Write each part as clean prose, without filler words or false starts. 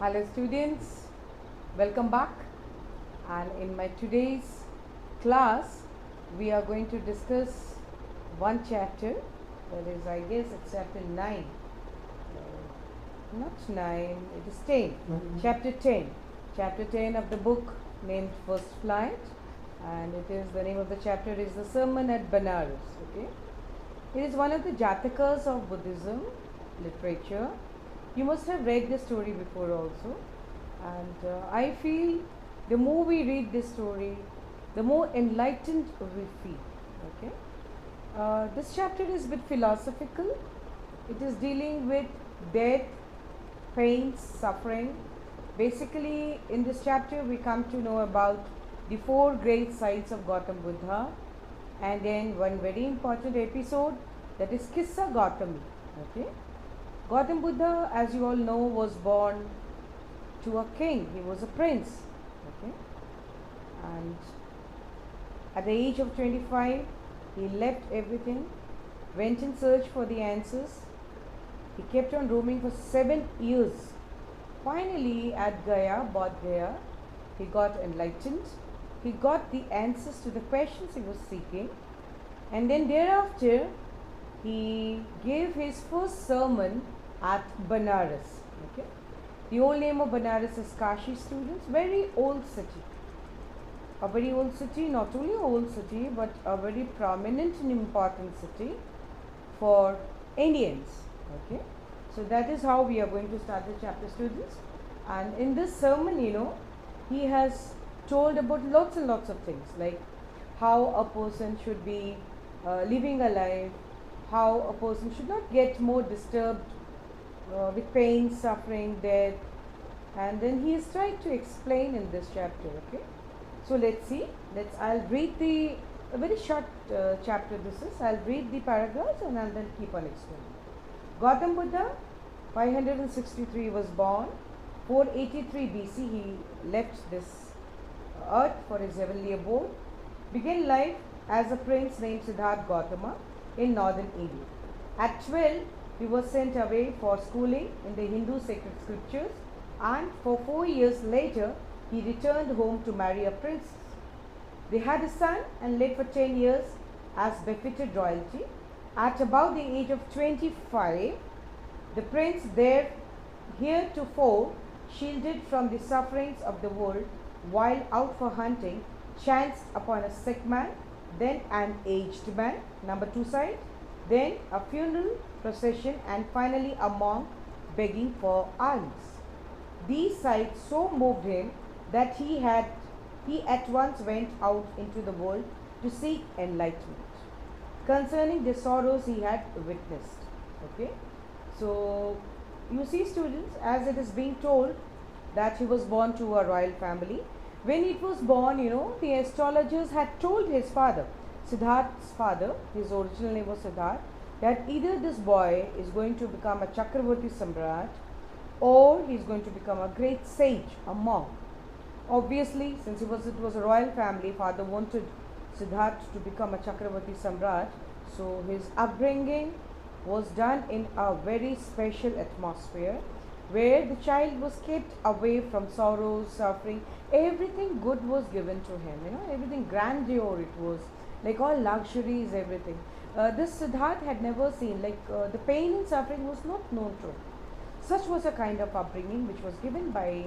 Hello students, welcome back, and in my today's class we are going to discuss one chapter, that is, I guess it's chapter 9, not 9, it is 10, chapter 10 of the book named First Flight, and it is, the name of the chapter is the Sermon at Banaras. Okay, it is one of the Jatakas of Buddhism literature. You must have read this story before also, and I feel the more we read this story, the more enlightened we feel. Okay, this chapter is a bit philosophical. It is dealing with death, pain, suffering. Basically, in this chapter we come to know about the 4 great sights of Gautam Buddha, and then one very important episode, that is Kissa Gautami. Okay, Gautam Buddha, as you all know, was born to a king. He was a prince. Okay, and at the age of 25, he left everything, went in search for the answers. He kept on roaming for 7 years. Finally, at Gaya, Bodh Gaya, he got enlightened. He got the answers to the questions he was seeking, and then thereafter, he gave his first sermon at Banaras. Okay, the old name of Banaras is Kashi, students. Very old city. A very old city, not only an old city, but a very prominent and important city for Indians. Okay, so that is how we are going to start the chapter, students. And in this sermon, he has told about lots and lots of things, like how a person should be living a life, how a person should not get more disturbed with pain, suffering, death, and then he is trying to explain in this chapter. Okay, so let's see. I'll read a very short chapter. I'll read the paragraphs and I'll then keep on explaining. Gautam Buddha, 563 was born. 483 BC he left this earth for his heavenly abode. Began life as a prince named Siddhartha Gautama in northern India. At 12, he was sent away for schooling in the Hindu sacred scriptures, and for 4 years later, he returned home to marry a princess. They had a son and lived for 10 years as befitted royalty. At about the age of 25, the prince, there heretofore shielded from the sufferings of the world while out for hunting, chanced upon a sick man, then an aged man, number 2 side, then a funeral procession, and finally a monk begging for alms. These sights so moved him that he at once went out into the world to seek enlightenment concerning the sorrows he had witnessed. Okay, so you see, students, as it is being told that he was born to a royal family. When it was born, the astrologers had told his father, Siddhartha's father, his original name was Siddhartha, that either this boy is going to become a Chakravarti Samrat or he is going to become a great sage, a monk. Obviously, since it was a royal family, father wanted Siddhartha to become a Chakravarti Samrat, so his upbringing was done in a very special atmosphere where the child was kept away from sorrows, suffering. Everything good was given to him, everything grandeur it was, like all luxuries, everything. This Siddhartha had never seen, the pain and suffering was not known to him. Such was a kind of upbringing which was given by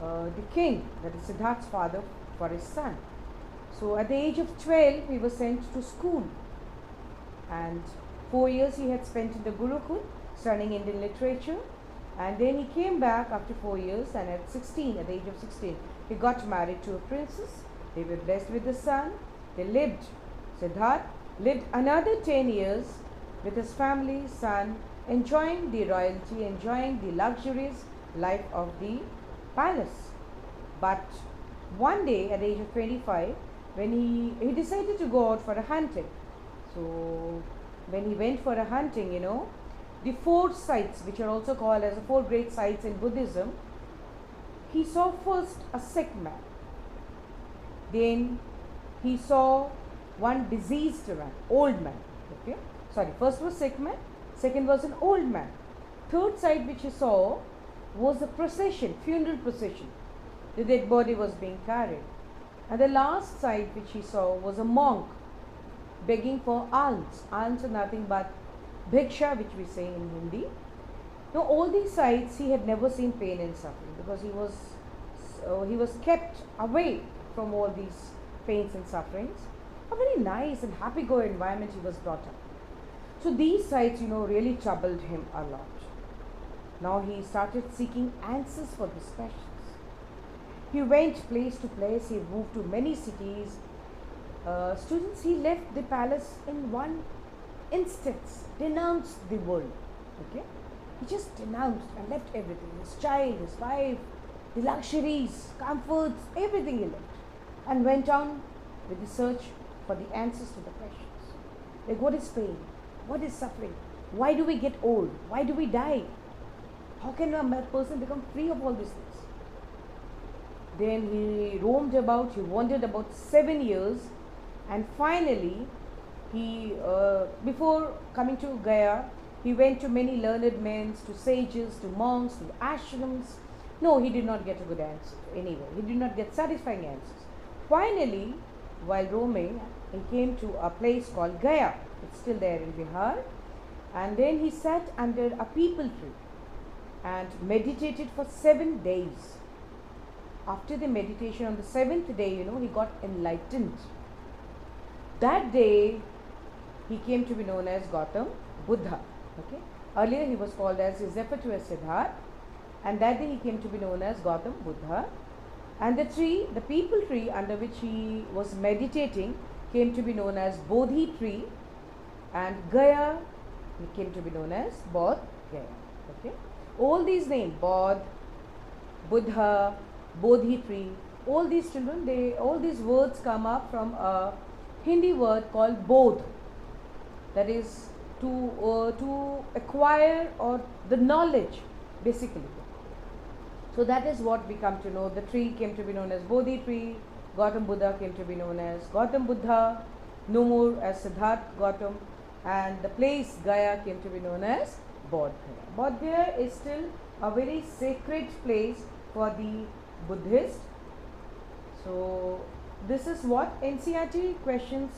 the king, that is Siddhartha's father, for his son. So at the age of 12, he was sent to school, and 4 years he had spent in the Gurukul studying Indian literature, and then he came back after 4 years, and at the age of 16, he got married to a princess. They were blessed with a son. Siddhartha lived another 10 years with his family, son, enjoying the royalty, enjoying the luxurious life of the palace. But one day at the age of 25, when he decided to go out for a hunting. So when he went for a hunting, the 4 sights, which are also called as the 4 great sights in Buddhism, he saw first a sick man. Then he saw one diseased man, old man. Okay, sorry, first was sick man, second was an old man. Third sight which he saw was a procession, funeral procession. The dead body was being carried. And the last sight which he saw was a monk begging for alms. Alms are nothing but bhiksha, which we say in Hindi. Now, all these sights he had never seen pain and suffering, because he was kept away from all these pains and sufferings. A very nice and happy-go environment he was brought up. So these sights, really troubled him a lot. Now he started seeking answers for these questions. He went place to place. He moved to many cities. Students, he left the palace in one instance, denounced the world. Okay, he just denounced and left everything: his child, his wife, the luxuries, comforts, everything he left, and went on with the search for the answers to the questions. Like, what is pain? What is suffering? Why do we get old? Why do we die? How can a person become free of all these things? Then he roamed about, he wandered about 7 years, and finally, before coming to Gaya, he went to many learned men, to sages, to monks, to ashrams. No, he did not get a good answer anywhere. He did not get satisfying answers. Finally, while roaming, he came to a place called Gaya. It's still there in Bihar. And then he sat under a peepal tree and meditated for 7 days. After the meditation on the 7th day, he got enlightened. That day, he came to be known as Gautam Buddha. Okay. Earlier, he was called as his effort to Siddharth, and that day he came to be known as Gautam Buddha. And the tree, the peepal tree under which he was meditating, came to be known as Bodhi tree, and Gaya, he came to be known as Bodh Gaya. Okay. All these names, Bodh, Buddha, Bodhi tree, all these children, all these words come up from a Hindi word called Bodh, that is to acquire, or the knowledge, basically. So that is what we come to know. The tree came to be known as Bodhi tree. Gautam Buddha came to be known as Gautam Buddha, no more as Siddharth Gautam, and the place Gaya came to be known as Bodh Gaya. Bodh Gaya is still a very sacred place for the Buddhist. So this is what NCERT questions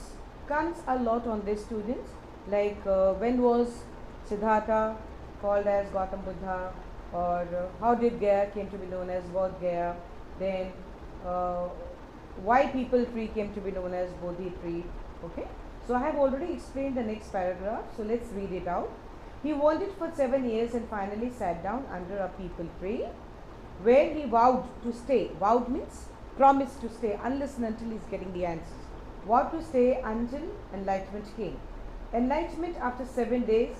comes a lot on this, students, like when was Siddhartha called as Gautam Buddha, or how did Gaya came to be known as Bodh Gaya, then why peepal tree came to be known as Bodhi tree. Okay, so I have already explained the next paragraph, so let's read it out. He wandered for 7 years and finally sat down under a peepal tree, where he vowed to stay. Vowed means promised to stay unless and until he is getting the answers. Vowed to stay until enlightenment came. Enlightenment after 7 days,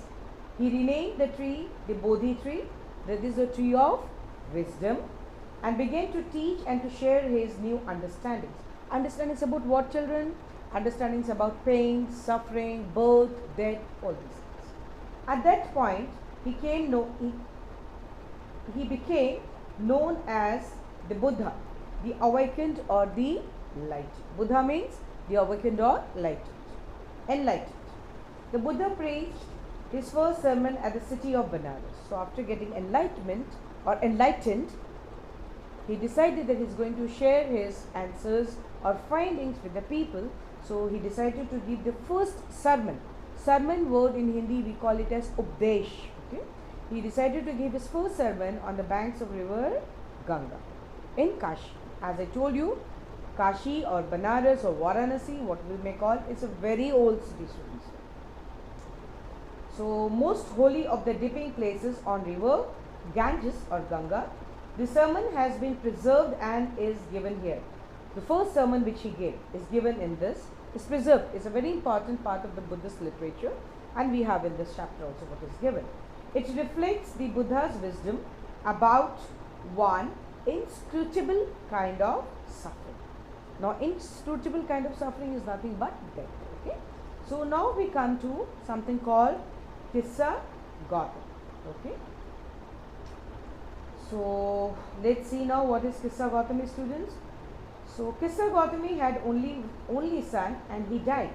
he renamed the tree the Bodhi tree, that is the tree of wisdom, and began to teach and to share his new understandings. Understandings about what, children? Understandings about pain, suffering, birth, death, all these things. At that point, he became known as the Buddha, the awakened or the light. Buddha means the awakened or enlightened. The Buddha preached his first sermon at the city of Benares. So after getting enlightened, he decided that he is going to share his answers or findings with the people. So he decided to give the first sermon. Sermon word in Hindi we call it as Updesh. Okay? He decided to give his first sermon on the banks of river Ganga in Kashi. As I told you, Kashi or Benares or Varanasi, what we may call, is a very old city, students. So most holy of the dipping places on river Ganges or Ganga, the sermon has been preserved and is given here. The first sermon which he gave is given in this, is preserved. It's a very important part of the Buddhist literature, and we have in this chapter also what is given. It reflects the Buddha's wisdom about one inscrutable kind of suffering. Now, inscrutable kind of suffering is nothing but death. Okay. So now we come to something called Kissa Gautam. Okay. So let's see now what is Kissa Gautami, students. So Kissa Gautami had only son, and he died.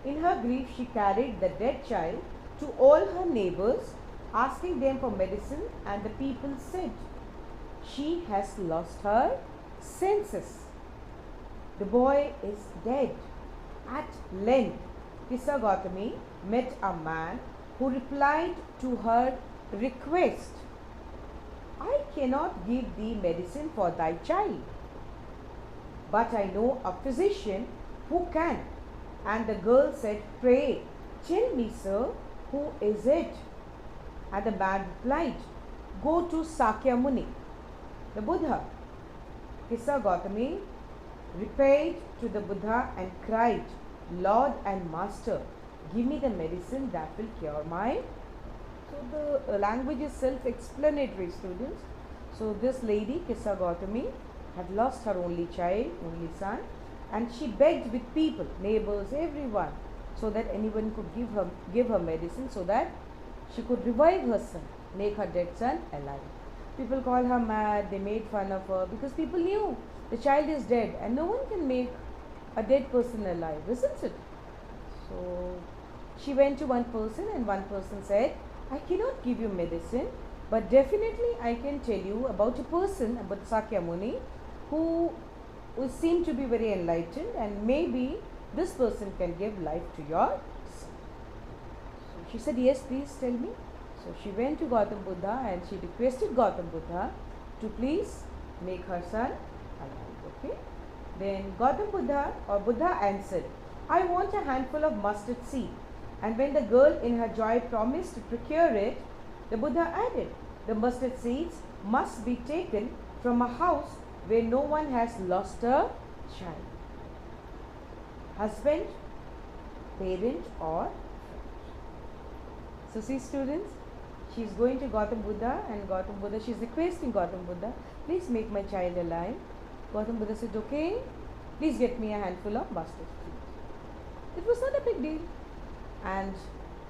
In her grief, she carried the dead child to all her neighbors, asking them for medicine, and the people said, She has lost her senses. The boy is dead. At length, Kissa Gautami met a man who replied to her request, I cannot give thee medicine for thy child, but I know a physician who can. And the girl said, pray, tell me, sir, who is it? And the man replied, go to Sakya Muni, the Buddha. Kissa Gautami repaired to the Buddha and cried, Lord and Master, give me the medicine that will cure my. So the language is self-explanatory, students. So this lady, Kissa Gautami, had lost her only child, only son, and she begged with people, neighbors, everyone, so that anyone could give her medicine so that she could revive her son, make her dead son alive. People called her mad, they made fun of her because people knew the child is dead and no one can make a dead person alive, isn't it? So she went to one person and one person said, I cannot give you medicine, but definitely I can tell you about a person, about Sakya Muni, who seemed to be very enlightened, and maybe this person can give life to your son. So she said, yes, please tell me. So she went to Gautam Buddha and she requested Gautam Buddha to please make her son alive. Okay. Then Gautam Buddha or Buddha answered, I want a handful of mustard seed. And when the girl in her joy promised to procure it, the Buddha added, the mustard seeds must be taken from a house where no one has lost a child, husband, parent or friend. So see, students, she is going to Gautam Buddha and Gautam Buddha, she is requesting Gautam Buddha, please make my child alive. Gautam Buddha said, okay, please get me a handful of mustard seeds. It was not a big deal. And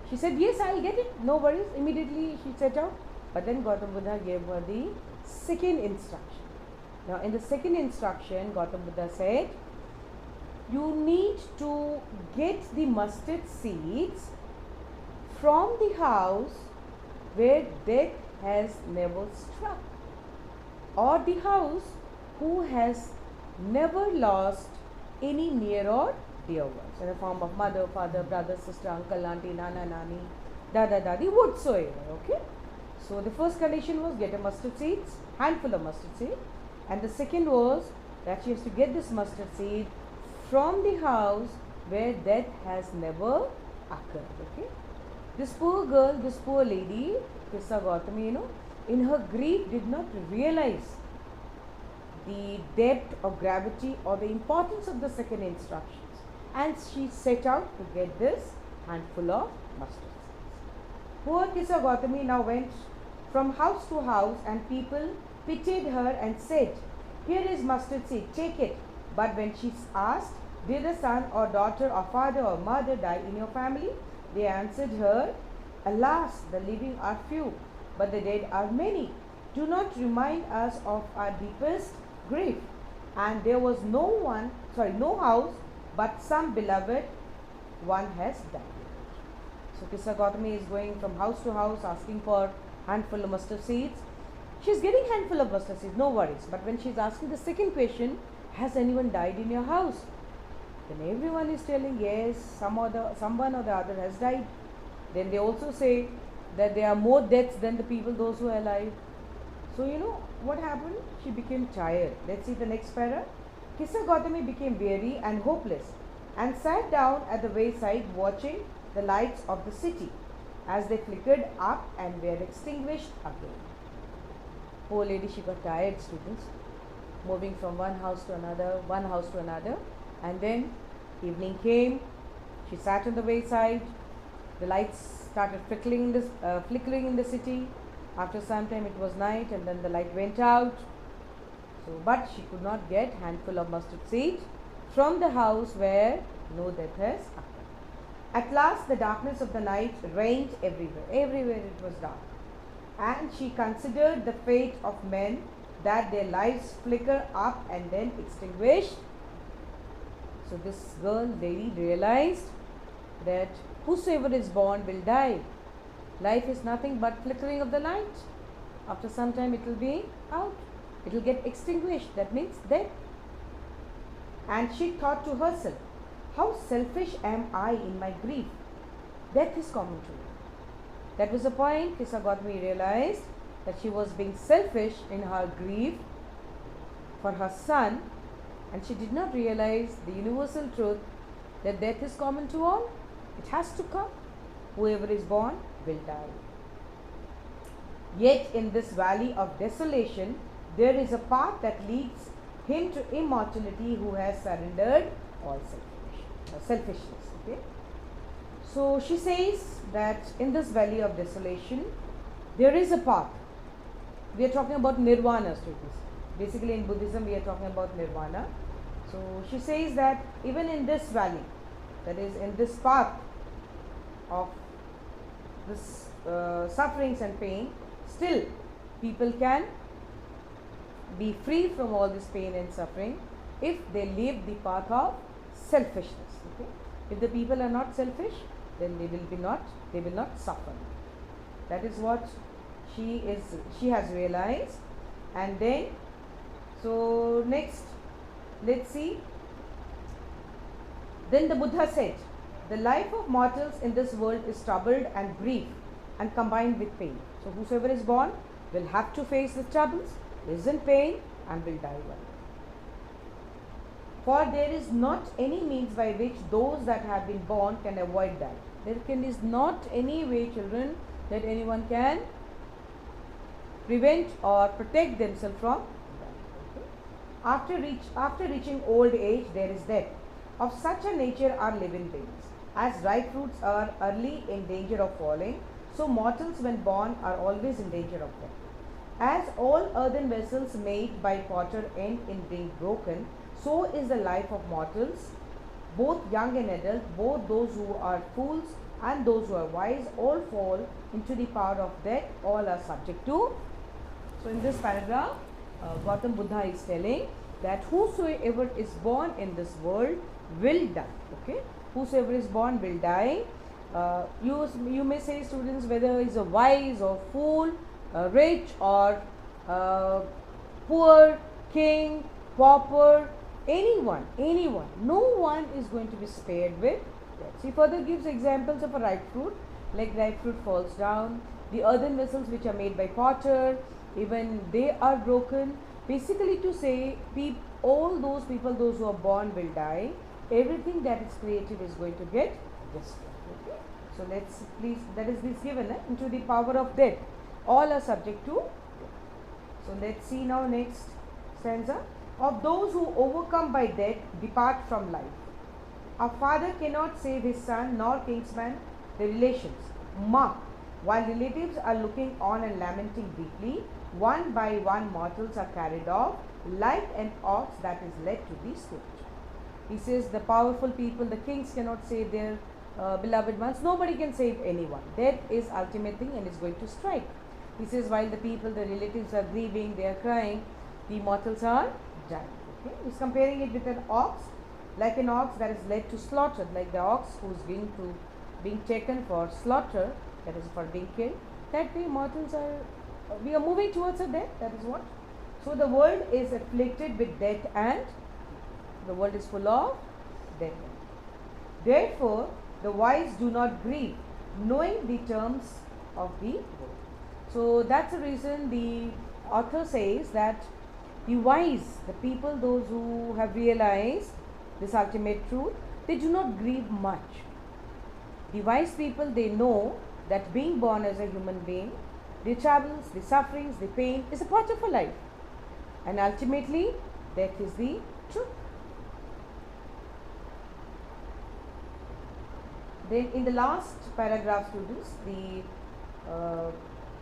she said, yes, I'll get it, no worries. Immediately she set out. But then Gautam Buddha gave her the second instruction. Now in the second instruction, Gautam Buddha said, you need to get the mustard seeds from the house where death has never struck, or the house who has never lost any near or dear ones, in the form of mother, father, brother, sister, uncle, auntie, nana, nani, dada, dadi, whatsoever. Okay. So the first condition was get a mustard seeds, handful of mustard seed, and the second was that she has to get this mustard seed from the house where death has never occurred. Okay. This poor girl, this poor lady, Kissa Gautami, in her grief did not realize the depth or gravity or the importance of the second instructions, and she set out to get this handful of mustard seeds. Poor Kissa Gautami now went from house to house, and people pitied her and said, here is mustard seed, take it. But when she asked, did a son or daughter or father or mother die in your family? They answered her, alas, the living are few, but the dead are many. Do not remind us of our deepest grief. And there was no house, but some beloved one has died. So Kissa Gautami is going from house to house asking for handful of mustard seeds. She is getting handful of mustard seeds, no worries. But when she is asking the second question, has anyone died in your house? Then everyone is telling, yes, someone or the other has died. Then they also say that there are more deaths than the people, those who are alive. So what happened? She became tired. Let's see the next para. Kissa Gautami became weary and hopeless and sat down at the wayside watching the lights of the city as they flickered up and were extinguished again. Poor lady, she got tired, students, moving from one house to another, and then evening came. She sat on the wayside. The lights started flickering in the city. After some time it was night, and then the light went out. So, but she could not get handful of mustard seed from the house where no death has occurred. At last the darkness of the night reigned everywhere. Everywhere it was dark. And she considered the fate of men, that their lives flicker up and then extinguish. So this girl, lady, realized that whosoever is born will die. Life is nothing but flickering of the light. After some time it will be out. it will get extinguished. That means death. And she thought to herself, how selfish am I in my grief? Death is common to me. That was the point. Kissa Gautami realized that she was being selfish in her grief for her son, and she did not realize the universal truth that death is common to all. It has to come. Whoever is born will die. Yet in this valley of desolation, there is a path that leads him to immortality who has surrendered all selfishness. Okay? So she says that in this valley of desolation, there is a path. We are talking about nirvana, students. Basically in Buddhism, we are talking about nirvana. So she says that even in this valley, that is in this path of this sufferings and pain, still people can be free from all this pain and suffering if they live the path of selfishness. Okay? If the people are not selfish, then they will not suffer. That is what she has realized. And then, so next, let's see. Then the Buddha said, the life of mortals in this world is troubled and grief and combined with pain. So whosoever is born will have to face the troubles, is in pain, and will die one. For there is not any means by which those that have been born can avoid that. There is not any way, children, that anyone can prevent or protect themselves from that. Okay? After reaching old age, there is death. Of such a nature are living beings. As ripe fruits are early in danger of falling, so mortals when born are always in danger of death. As all earthen vessels made by potter end in being broken, so is the life of mortals, both young and adult, both those who are fools and those who are wise, all fall into the power of death, all are subject to. So in this paragraph, Gautam Buddha is telling that whosoever is born in this world will die. Okay? Whosoever is born will die. You may say, students, whether he is a wise or fool, rich or poor, king, pauper, anyone, no one is going to be spared with death. He further gives examples of a ripe fruit, like ripe fruit falls down, the earthen vessels which are made by potter, even they are broken. Basically to say, all those people, those who are born will die. Everything that is created is going to get destroyed. Okay? So let's please, that is this given into the power of death. All are subject to death. So let's see now next stanza. Of those who overcome by death depart from life. A father cannot save his son, nor kinsman the relations. Mark, while relatives are looking on and lamenting deeply, one by one mortals are carried off, like an ox that is led to the slaughter. He says the powerful people, the kings cannot save their beloved ones. Nobody can save anyone. Death is ultimate thing and is going to strike. He says while the people, the relatives are grieving, they are crying, the mortals are dying. Okay? He's comparing it with an ox, like an ox that is led to slaughter, like the ox who is being taken for slaughter, that is for being killed. That way mortals are, we are moving towards a death, that is what. So the world is afflicted with death and the world is full of death. Therefore, the wise do not grieve, knowing the terms of the world. So that's the reason the author says that the wise, the people, those who have realized this ultimate truth, they do not grieve much. The wise people, they know that being born as a human being, the troubles, the sufferings, the pain is a part of a life. And ultimately, death is the truth. Then in the last paragraph, students,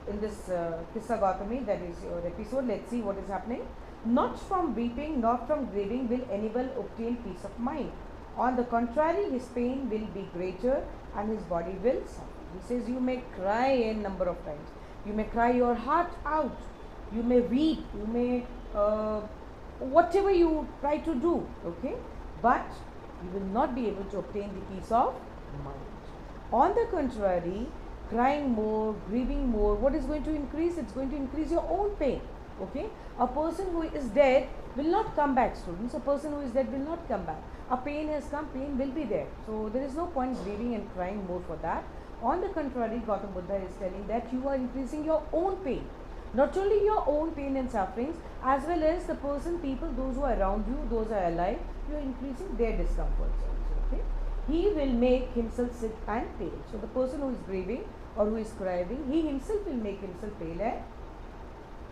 in this Kissa Gautami, that is your episode, let's see what is happening. Not from weeping, not from grieving will anyone obtain peace of mind. On the contrary, his pain will be greater and his body will suffer. He says you may cry a number of times. You may cry your heart out. You may weep. You may whatever you try to do, okay? But you will not be able to obtain the peace of mind. On the contrary, crying more, grieving more, what is going to increase? It's going to increase your own pain. Okay, a person who is dead will not come back, students. A person who is dead will not come back. A pain has come, pain will be there. So there is no point grieving and crying more for that. On the contrary, Gautam Buddha is telling that you are increasing your own pain. Not only your own pain and sufferings, as well as the person, people, those who are around you, those who are alive, you are increasing their discomforts also. Okay, he will make himself sick and pale. So the person who is grieving or who is crying, he himself will make himself pale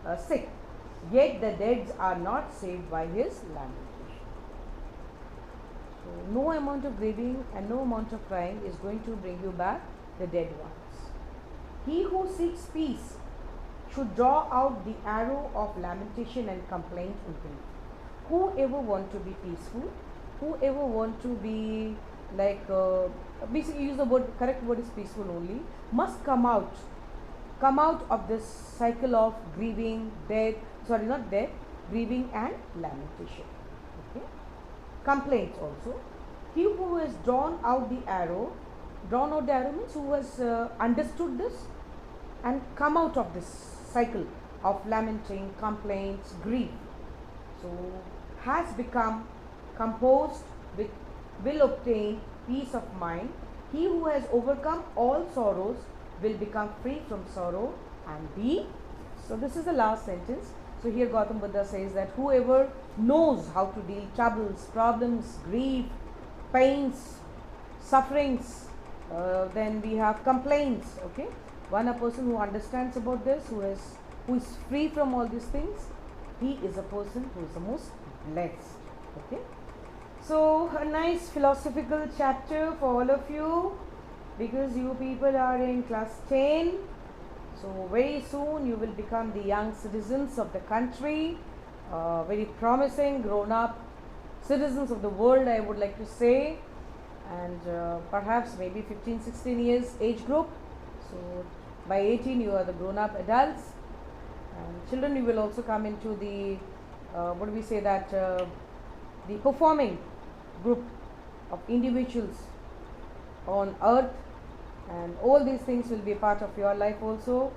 and sick. Yet the dead are not saved by his lamentation. So no amount of grieving and no amount of crying is going to bring you back the dead ones. He who seeks peace should draw out the arrow of lamentation and complaint and grief. Whoever want to be peaceful, whoever want to be like basically use the word, correct word is peaceful only, must come out of this cycle of grieving, death, sorry not death, grieving and lamentation. Okay, complaints also. He who has drawn out the arrow means who has understood this and come out of this cycle of lamenting, complaints, grief, so has become composed with, will obtain peace of mind. He who has overcome all sorrows will become free from sorrow and be. So this is the last sentence. So here Gautam Buddha says that whoever knows how to deal troubles, problems, grief, pains, sufferings, then we have complaints. Okay, a person who understands about this, who is free from all these things, he is a person who is the most blessed. Okay, so a nice philosophical chapter for all of you, because you people are in class 10. So very soon you will become the young citizens of the country, very promising grown up citizens of the world, I would like to say, and perhaps maybe 15-16 years age group. So by 18 you are the grown up adults, and children, you will also come into the what do we say that the performing group of individuals on earth, and all these things will be a part of your life also.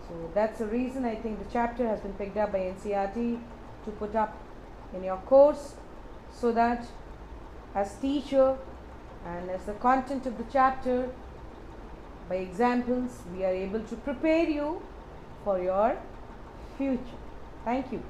So that's the reason I think the chapter has been picked up by NCERT to put up in your course, so that as teacher and as the content of the chapter, by examples, we are able to prepare you for your future. Thank you.